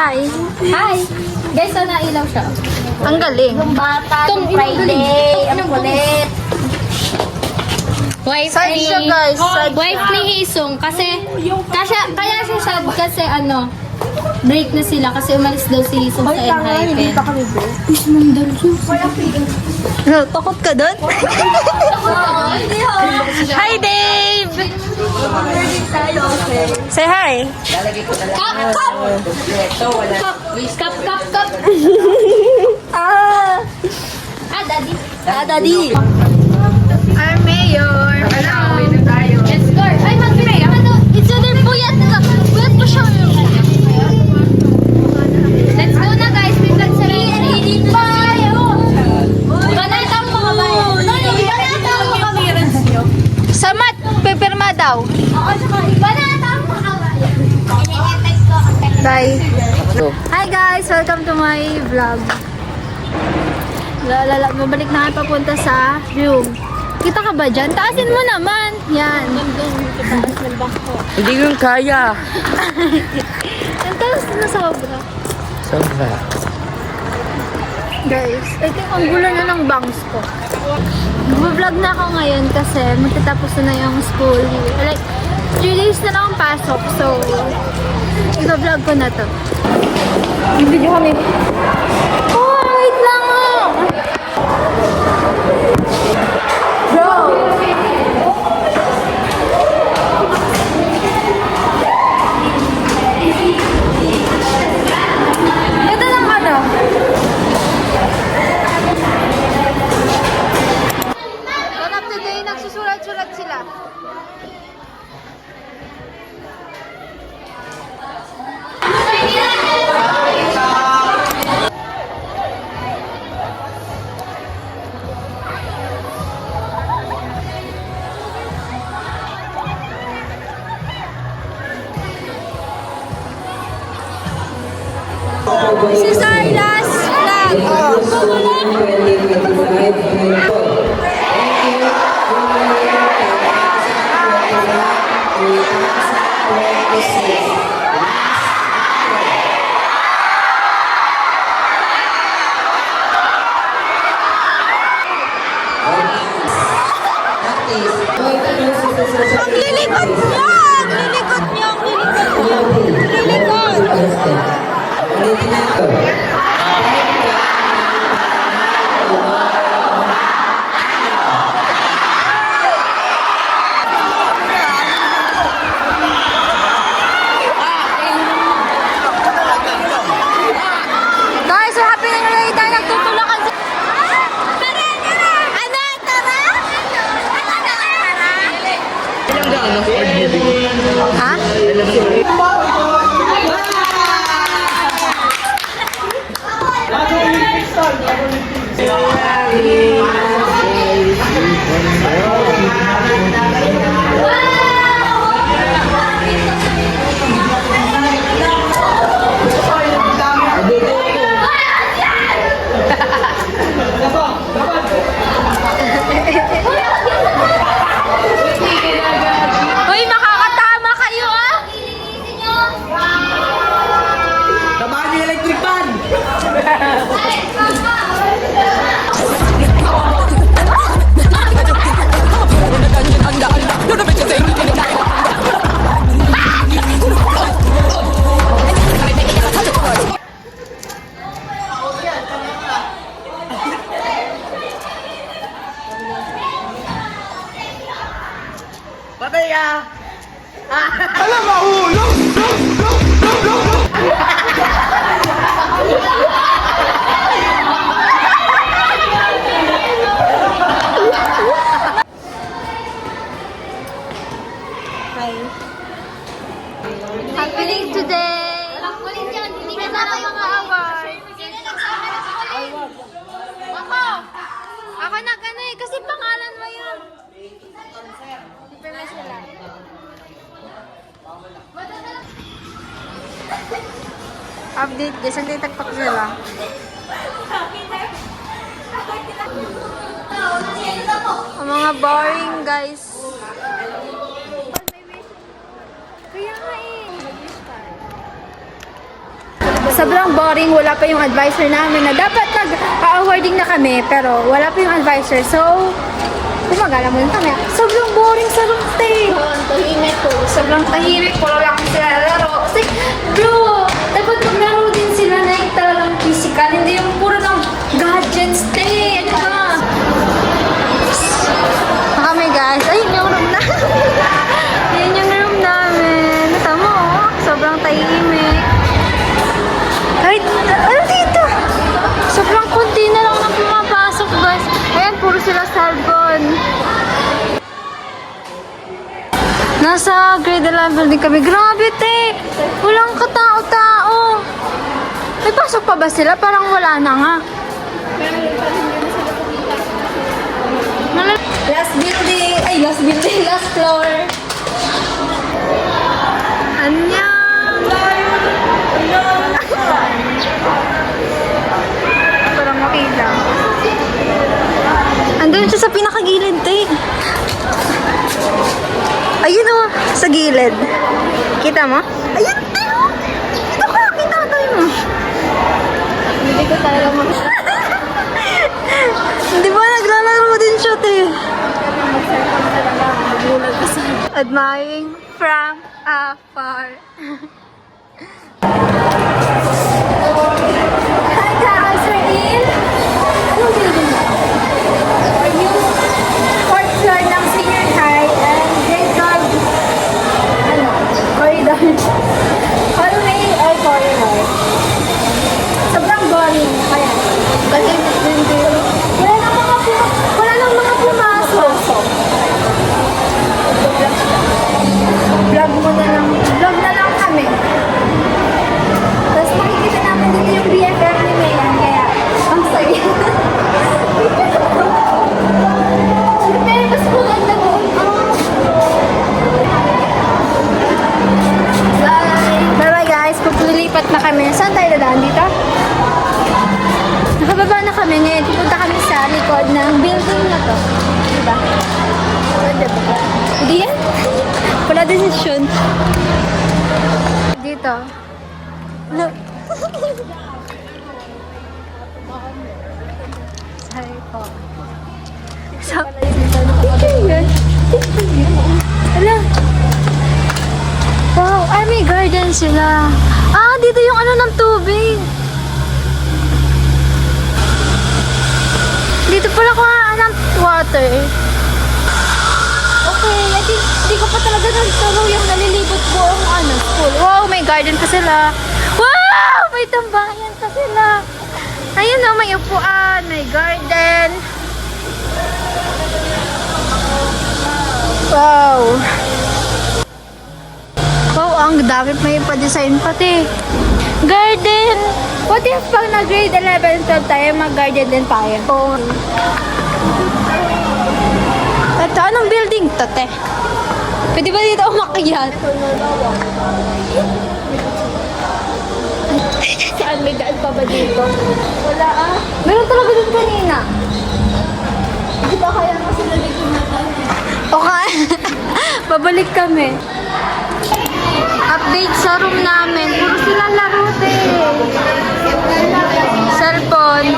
Hi! Hi! Guys, so nailaw siya. Ang galing. Yung bata, yung Friday, ang kulit. Wife Sad ni... siya, guys. Sad Wife siya. ni Hisong kasi... Kaya siya sad kasi ano... Break na sila kasi umalis daw si Hisong sa Enhypen. kami break. No, takot ka doon? Hi, Dave! Say hi. Kap! Ah! Daddy. Daddy. Our mayor. Let's go. Ay, mag-pray. It's either puyat mo siya. Let's go na, guys. We got sa ready. Banatang mo ka Sa mat, pipirma daw. Banatang mo ka Bye. Hi guys, welcome to my vlog. Mabalik na kayo papunta sa room. Kita ka ba dyan? Taasin mo naman. Yan. Hindi ko kaya. Ang taas na sobra. Sobra. Guys, I think ang gulo na ng bangs ko. Mag-vlog na ako ngayon kasi magtatapos na yung school. Like, 3 days na lang ang pasok. So, i-vlog ko na to. Video kami. Oh, wait lang oh! Bro! Ito lang ano? One of the day, nagsusulat-sulat sila. This is our last vlog. Ang lilikot niya! Ang lilikot niya! Ang lilikot! Lilikot! Guys, so happy na nalay tayo nagtutulakan sa... Ano? Tara? Ha? Uy, makakatama kayo ah! Tamaan yung electric fan! Patay ka! Alam mo, Happening today! Hindi ka na mga award. Ako nag-ano eh, kasi pangalan mo yun. Hindi sila. Update guys, hindi tagpak sila. Ang mga boring guys. Kaya nga eh. sobrang boring. Wala pa yung advisor namin na dapat nag-awarding na kami, pero wala pa yung advisor. So, gumagala muna kami. Sobrang boring sa room stay. Tahimik ko. Sobrang tahimik. Wala lang sila laro. Kasi, bro, dapat maglaro din sila na yung talagang physical. Hindi yung puro ng gadgets stay. Ano ba? Kami guys. Ayun yung room na. Ayun yung room namin. Tama mo, sobrang tahimik. Kahit, ano dito? Sobrang kunti na lang na pumapasok guys. Ayan, puro sila cellphone. Nasa grade 11 din kami. Grabe, te! Walang katao-tao. May pasok pa ba sila? Parang wala na nga. Last building. Ay, last building. Last floor. Annyeong! Parang makita. Andun siya sa pinakagilid, te. Ayun o, sa gilid. Kita mo? Ayun, te. Ito ka, kita mo tayo mo. Hindi ko talaga Hindi ba naglalaro din siya, te? Admiring from afar. Hi guys, we're in. Anong building na? Are you fourth floor ng senior high and grade 12? Ano? Corridor. Hallway or corridor? Sobrang boring. Kaya. Kasi wala nang mga pumasok. Vlog na lang kami. Tapos makikita namin dito yung BFF ni Mayan, kaya ang saya. Pero mas maganda doon. Bye guys, lilipat na kami. Saan tayo dadaan dito? Nakababa na kami ngayon. Pupunta kami sa likod ng building na to. Diba? Diba? Hindi yan? Wala desisyon. Dito. Look. Sorry po. So, dito yun. Dito yun. Hala. Wow, ay may garden sila. Ah, dito yung ano ng tubig. Dito pala kuhaan ng water. Okay, I think hindi ko pa talaga nagturo yung nalilibot buong school. Wow, may garden pa sila. Wow, may tambayan pa sila. Ayun na, may upuan, may garden. Wow. Wow, ang dami may pa-design pati. Garden. What if pag na-grade 11, 12 tayo, mag-garden din tayo? Oo. Ito, anong building to, te? Pwede ba dito umakyat? Saan? May daan pa ba dito? Wala ah. Meron talaga dun kanina. Di ba kaya nga sila dito na Okay. Babalik kami. Update sa room namin. Puro sila laro, te. Cellphone.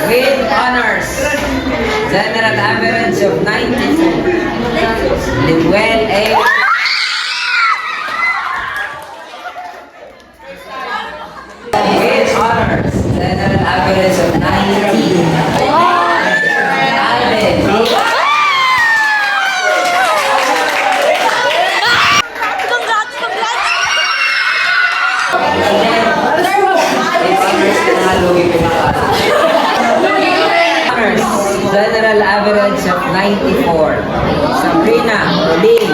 With honors, general average of 92. Limuel A. With honors, general average of 90. Alvin. Honors, general average of 94. Sabrina Oling.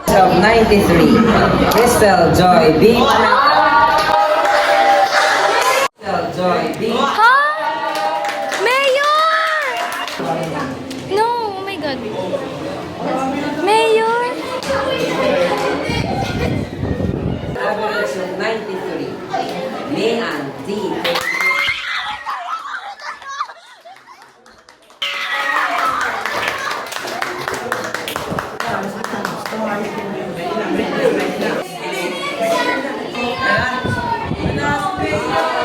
Of 93. Crystal Joy B. Crystal Joy B. Ha? Mayor! No, oh my God. Mayor! Average of 93. Leanne D.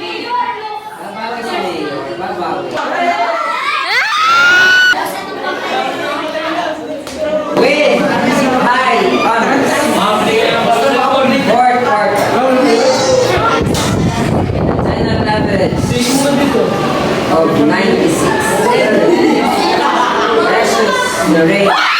Babawi si Mayor. Babawi. With high honors. Fourth quarter. General average of 96. Precious Lorraine.